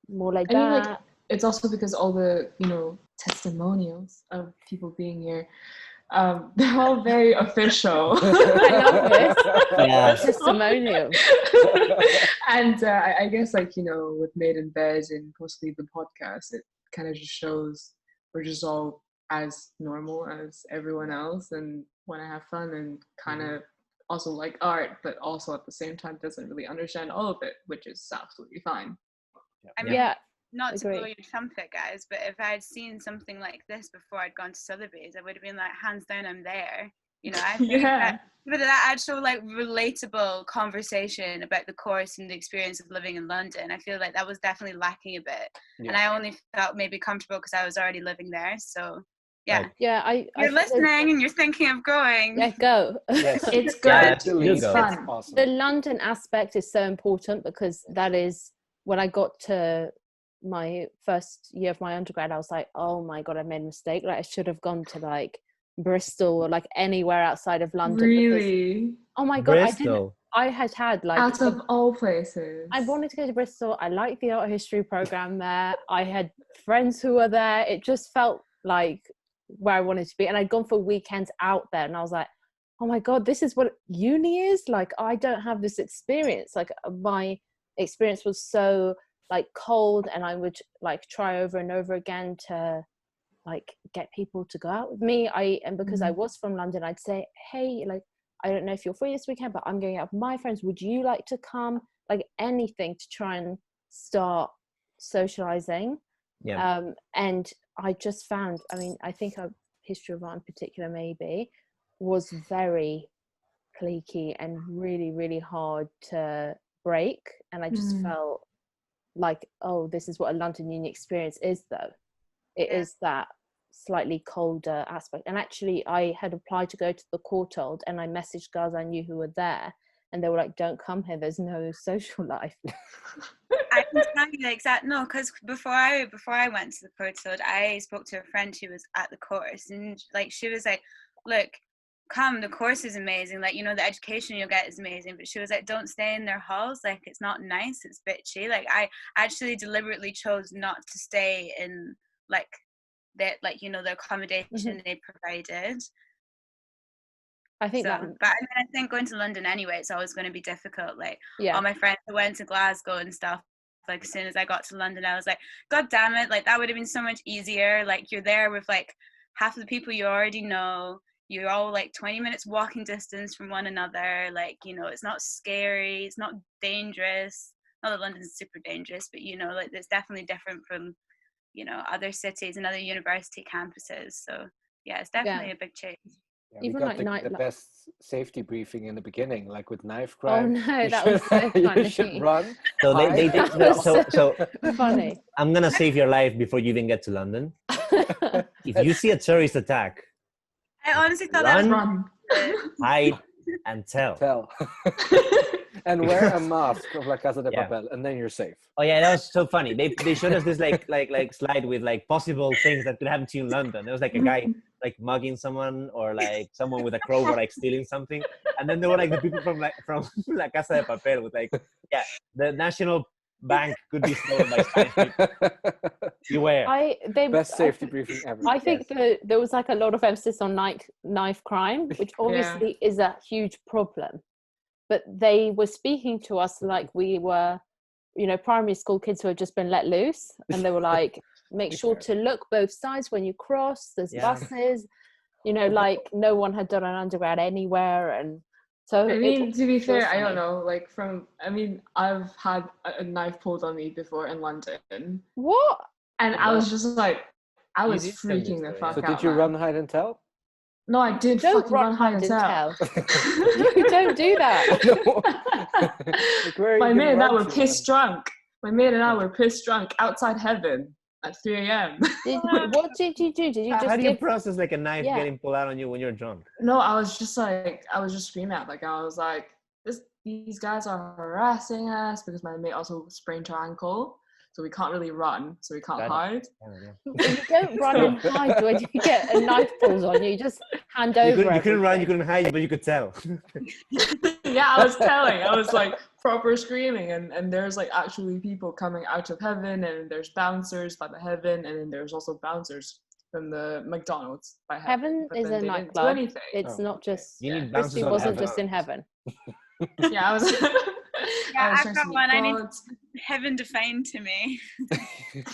more like that? Mean, like, it's also because all the, you know, testimonials of people being here, they're all very official. I love this. Yeah. Testimonial. And I guess, like, you know, with Made in Bed and mostly the podcast, it kind of just shows we're just all as normal as everyone else and want to have fun and kind of also like art, but also at the same time doesn't really understand all of it, which is absolutely fine. I mean, not to blow your trumpet, guys, but if I had seen something like this before I'd gone to Sotheby's, I would have been like, hands down, I'm there. You know, I think but that actual like relatable conversation about the course and the experience of living in London, I feel like that was definitely lacking a bit. Yeah. And I only felt maybe comfortable because I was already living there. So yeah. Yeah, you're listening and you're thinking of going. Yeah, go. Yes. It's good. It's fun. Awesome. The London aspect is so important because that is when I got to my first year of my undergrad, I was like, oh my God, I made a mistake. Like I should have gone to like Bristol or like anywhere outside of London. Really? Because, oh my God, Bristol. I had like out of all places. I wanted to go to Bristol. I liked the art history program there. I had friends who were there. It just felt like where I wanted to be. And I'd gone for weekends out there and I was like, oh my God, this is what uni is? Like, I don't have this experience. Like my experience was so like cold, and I would like try over and over again to like get people to go out with me. And because I was from London, I'd say, hey, like, I don't know if you're free this weekend, but I'm going out with my friends, would you like to come? Like anything to try and start socializing. And I just found, I mean, I think a History of Art in particular maybe was very cliquey and really, really hard to break. And I just felt like, oh, this is what a London uni experience is, though. It is that slightly colder aspect. And actually, I had applied to go to the Courtauld, and I messaged girls I knew who were there, and they were like, don't come here, there's no social life. I can tell you the exact, no, because before I went to the Courtauld, I spoke to a friend who was at the course, and like she was like, look, come, the course is amazing, like, you know, the education you'll get is amazing, but she was like, don't stay in their halls, like, it's not nice, it's bitchy. Like, I actually deliberately chose not to stay in like that, like, you know, the accommodation they provided. I think so, that, but I mean, I think going to London anyway, it's always going to be difficult. Like, yeah, all my friends who went to Glasgow and stuff, like, as soon as I got to London, I was like, God damn it, like, that would have been so much easier. Like, you're there with like half of the people you already know, you're all like 20 minutes walking distance from one another, like, you know, it's not scary, it's not dangerous. Not that London's super dangerous, but, you know, like, it's definitely different from, you know, other cities and other university campuses. So yeah, it's definitely a big change. Yeah, even we got like the best safety briefing in the beginning, like with knife oh crime. no, that was so funny. You should run. So they so funny. I'm gonna save your life before you even get to London. If you see a terrorist attack, I honestly thought run, that was hide, and tell. And wear a mask of La Casa de Yeah. Papel, and then you're safe. Oh yeah, that was so funny. They showed us this like slide with like possible things that could happen to you in London. There was like a guy like mugging someone, or like someone with a crowbar like stealing something, and then there were like the people from La Casa de Papel with like, yeah, the National Bank could be stolen by Spanish people. Beware. Best safety briefing ever. I think there was like a lot of emphasis on knife crime, which obviously is a huge problem. But they were speaking to us like we were, you know, primary school kids who had just been let loose, and they were like, make sure to look both sides when you cross, there's buses, you know, like no one had done an undergrad anywhere. And so I mean, to be fair, I don't know, like I've had a knife pulled on me before in London. What? And I was just like, I was freaking the fuck out. So did you run, hide and tell? No, I did fucking run, hide and tell. No, don't do that. My mate and I were pissed drunk. My mate and I were pissed drunk outside Heaven at 3 a.m. What did you do? Did you just How do you process like a knife getting pulled out on you when you're drunk? No, I was just screaming out. Like, I was like, these guys are harassing us, because my mate also sprained her ankle. So we can't really run, so we can't hide. You don't run and hide when you get a knife pulled on you. You just hand over. You couldn't run, you couldn't hide, but you could tell. Yeah, I was telling. I was like proper screaming, and there's like actually people coming out of Heaven, and there's bouncers by the Heaven, and then there's also bouncers from the McDonald's by Heaven. Heaven is a nightclub. It's not just. You need bouncers. Christy wasn't just in Heaven. Yeah, I was. Yeah, I've got one. I need Heaven defined to me.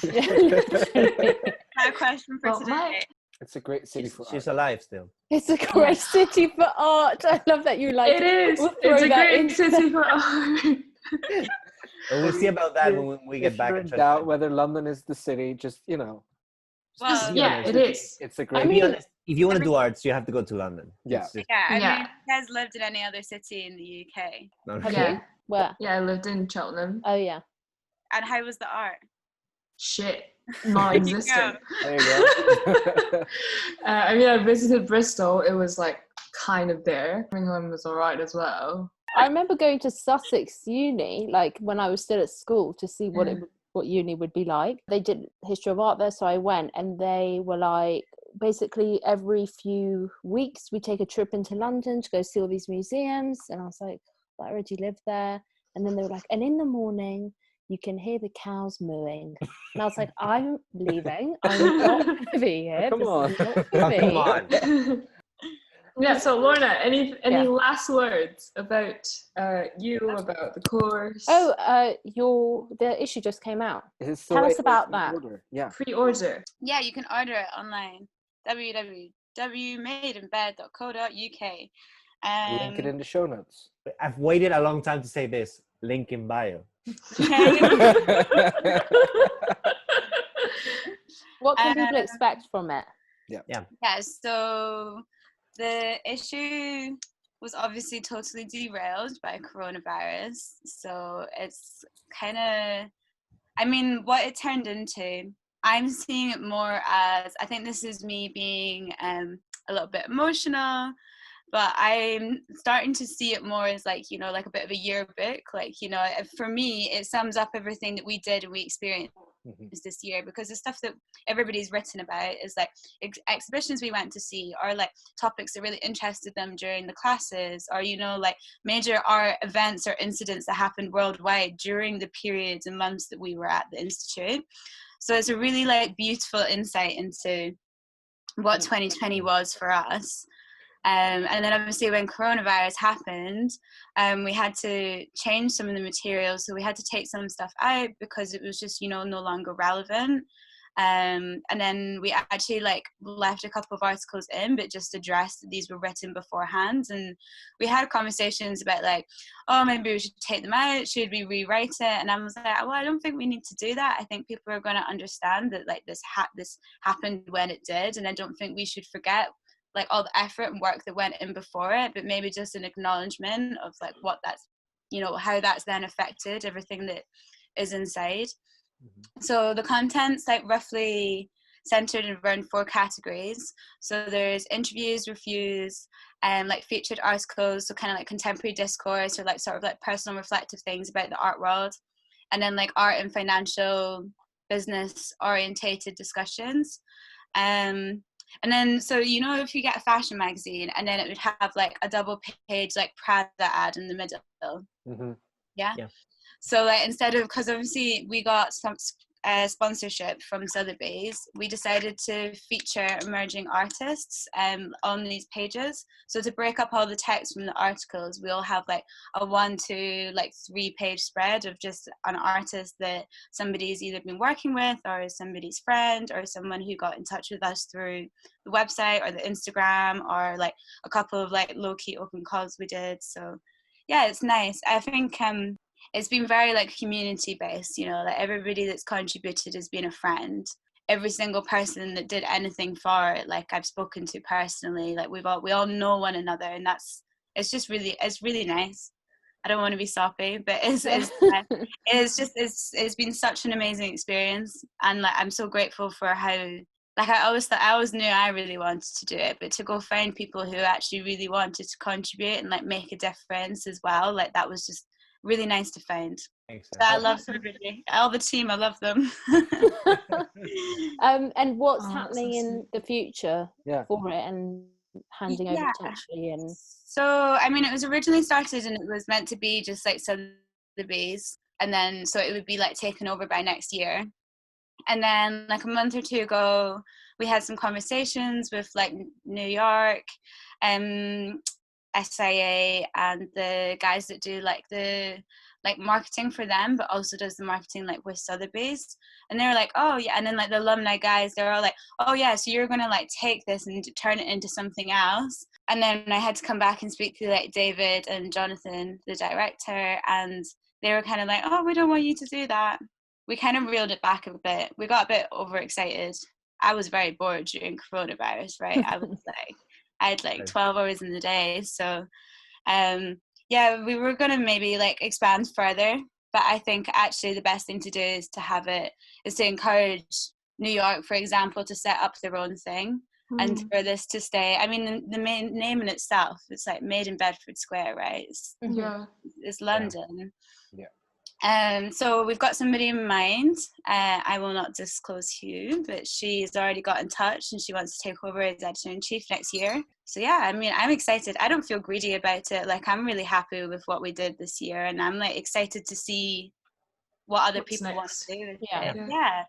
That question for today. It's a great city for art. She's alive still. It's a great city for art. I love that you like it. It is. It's a great city for art. Well, we'll see about that when we get back. If you're in doubt whether London is the city, just, you know. Well, yeah, it is. It's a great. If you want to do arts, you have to go to London. Yeah. I mean, you guys lived in any other city in the UK? Have you? Where? Yeah, I lived in Cheltenham. Oh yeah. And how was the art? Shit. Non-existent. There you go. I mean, I visited Bristol. It was like kind of there. Birmingham was alright as well. I remember going to Sussex Uni, like when I was still at school, to see what uni would be like. They did history of art there, so I went, and they were like, basically every few weeks we take a trip into London to go see all these museums. And I was like, I already live there. And then they were like, and in the morning you can hear the cows mooing. And I was like, I'm leaving. I'm not going to be here. Come on. Come on. Yeah, so Lorna, any Yeah. last words about you, about the course? Oh, the issue just came out. It's Tell us still about in that. order. Yeah. Pre-order. Yeah, you can order it online. www.madeinbed.co.uk. Link it in the show notes. I've waited a long time to say this. Link in bio. What can people expect from it? Yeah, so the issue was obviously totally derailed by coronavirus. So it's kind of, I mean, what it turned into, I'm seeing it more as, I think this is me being a little bit emotional, but I'm starting to see it more as like, you know, like a bit of a yearbook. Like, you know, for me, it sums up everything that we did and we experienced this year, because the stuff that everybody's written about is like exhibitions we went to see, or like topics that really interested them during the classes, or, you know, like major art events or incidents that happened worldwide during the periods and months that we were at the Institute. So it's a really like beautiful insight into what 2020 was for us. And then obviously when coronavirus happened, we had to change some of the materials. So we had to take some stuff out because it was just, you know, no longer relevant. And then we actually like left a couple of articles in, but just addressed that these were written beforehand. And we had conversations about like, oh, maybe we should take them out. Should we rewrite it? And I was like, well, I don't think we need to do that. I think people are going to understand that like this happened when it did. And I don't think we should forget like all the effort and work that went in before it, but maybe just an acknowledgement of like what that's, you know, how that's then affected everything that is inside. So the content's like roughly centered around 4 categories. So there's interviews, reviews, and like featured articles, so kind of like contemporary discourse, or like sort of like personal reflective things about the art world, and then like art and financial business orientated discussions. And then, so, you know, if you get a fashion magazine, and then it would have like a double page like Prada ad in the middle. Yeah. So like instead of, because obviously we got some sponsorship from Sotheby's, we decided to feature emerging artists on these pages. So to break up all the text from the articles, we'll have like a 1 to like 3 page spread of just an artist that somebody's either been working with, or is somebody's friend, or someone who got in touch with us through the website or the Instagram, or like a couple of like low-key open calls we did. So yeah, it's nice. I think it's been very like community based, you know, like everybody that's contributed has been a friend. Every single person that did anything for it, like I've spoken to personally, like we all know one another, and it's really nice. I don't want to be soppy, but it's been such an amazing experience, and like I'm so grateful for how, like I always knew I really wanted to do it, but to go find people who actually really wanted to contribute and like make a difference as well, like that was just really nice to find. Thanks. So I love everybody, all the team. I love them. And what's happening so in the future for it, and handing over potentially? And so, I mean, it was originally started and it was meant to be just like Sotheby's, and then so it would be like taken over by next year. And then like a month or 2 ago, we had some conversations with like New York, SIA, and the guys that do like the like marketing for them, but also does the marketing like with Sotheby's. And they were like, oh yeah. And then like the alumni guys, they're all like, oh yeah, so you're gonna like take this and turn it into something else. And then I had to come back and speak to like David and Jonathan, the director, and they were kind of like, oh, we don't want you to do that. We kind of reeled it back a bit. We got a bit overexcited. I was very bored during coronavirus, right? I had like 12 hours in the day. So yeah, we were going to maybe like expand further, but I think actually the best thing to do is to encourage New York, for example, to set up their own thing, and for this to stay. I mean, the main name in itself, it's like Made in Bedford Square, right? It's London. So we've got somebody in mind. I will not disclose who, but she's already got in touch and she wants to take over as editor-in-chief next year. So yeah, I mean, I'm excited. I don't feel greedy about it. Like, I'm really happy with what we did this year, and I'm like excited to see what other people want to do with it. Yeah.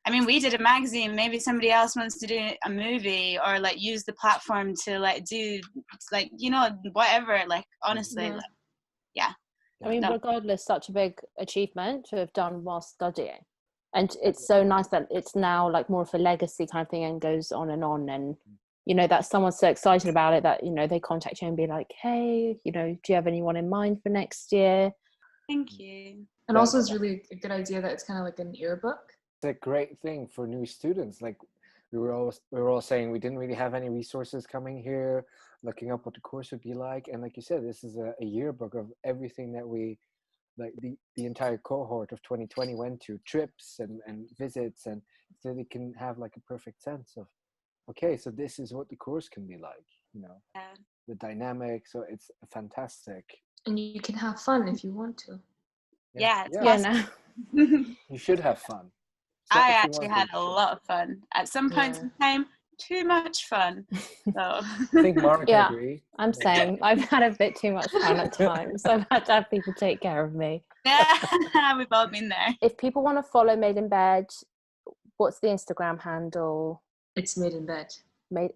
I mean, we did a magazine. Maybe somebody else wants to do a movie or like use the platform to like do like, you know, whatever. Like, honestly, Yeah. like, yeah. I mean, No. regardless, such a big achievement to have done while studying. And it's so nice that it's now like more of a legacy kind of thing and goes on. And, you know, that someone's so excited about it that, you know, they contact you and be like, hey, you know, do you have anyone in mind for next year? Thank you. And also it's really a good idea that it's kind of like an yearbook. It's a great thing for new students. Like we were all saying, we didn't really have any resources coming here, looking up what the course would be like. And like you said, this is a yearbook of everything that we, like the entire cohort of 2020 went to, trips and visits, and so they can have like a perfect sense of, okay, so this is what the course can be like, you know, the dynamic. So it's fantastic. And you can have fun if you want to. Yeah. Yeah, no. You should have fun. I actually had a lot of fun. At some point Yeah. in time, too much fun. So I think Mara can agree. I'm saying I've had a bit too much fun at times. I've had to have people take care of me. yeah, we've all been there. If people want to follow Made in Bed, what's the Instagram handle? It's Made in Bed.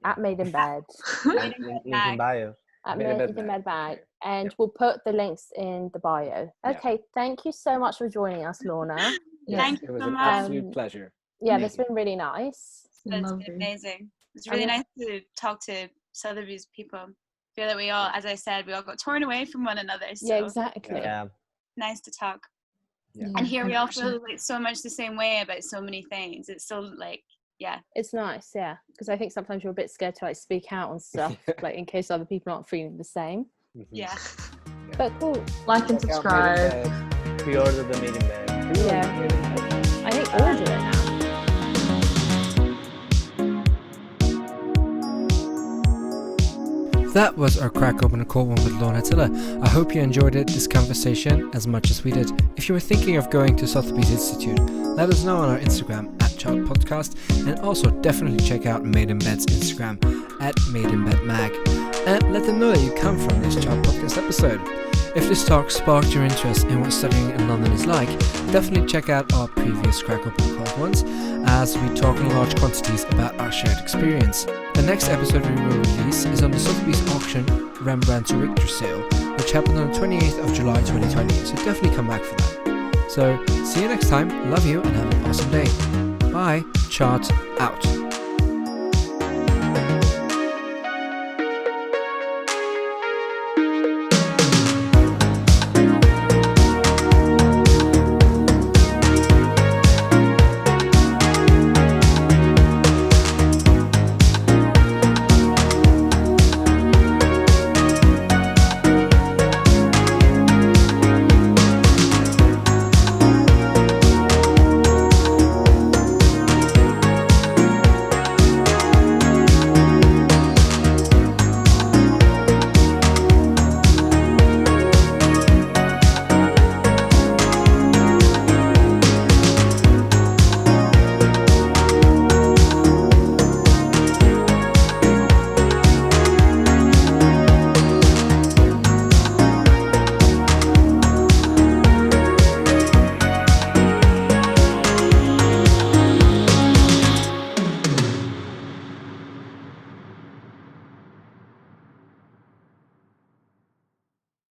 At Made in Bed. Link in bio. At Made in Made Bed in Bed Bag. Okay. And Yep. we'll put the links in the bio. Yeah. Okay, thank you so much for joining us, Lorna. Yes, Thank It you was so an much. absolute pleasure. Yeah, that's been really nice. That's lovely. been amazing. It's I really mean- nice to talk to Sotheby's people. I feel that we all, as I said, we all got torn away from one another. So Yeah, exactly. Yeah. nice to talk. Yeah. And here we all 100%. feel like so much the same way about so many things. It's so like, yeah. It's nice, yeah, because I think sometimes you're a bit scared to like speak out on stuff, like in case other people aren't feeling the same. Mhm. Yeah. But cool. Like and Check out Made in subscribe. Bed. Pre-order the Made in Bed. Yeah, I think order it now. That was our Crack Open a Cold One with Lorna Tiller. I hope you enjoyed this conversation as much as we did. If you were thinking of going to Sotheby's Institute, let us know on our Instagram at Child Podcast, and also definitely check out Made in Bed's Instagram at Made in Bed Mag, and let them know that you come from this Child Podcast episode. If this talk sparked your interest in what studying in London is like, definitely check out our previous Crack Open a Cold Ones, as we talk in large quantities about our shared experience. The next episode we will release is on the Sotheby's auction Rembrandt to Richter sale, which happened on the 28th of July 2020, so definitely come back for that. So, see you next time, love you, and have an awesome day. Bye, chart out.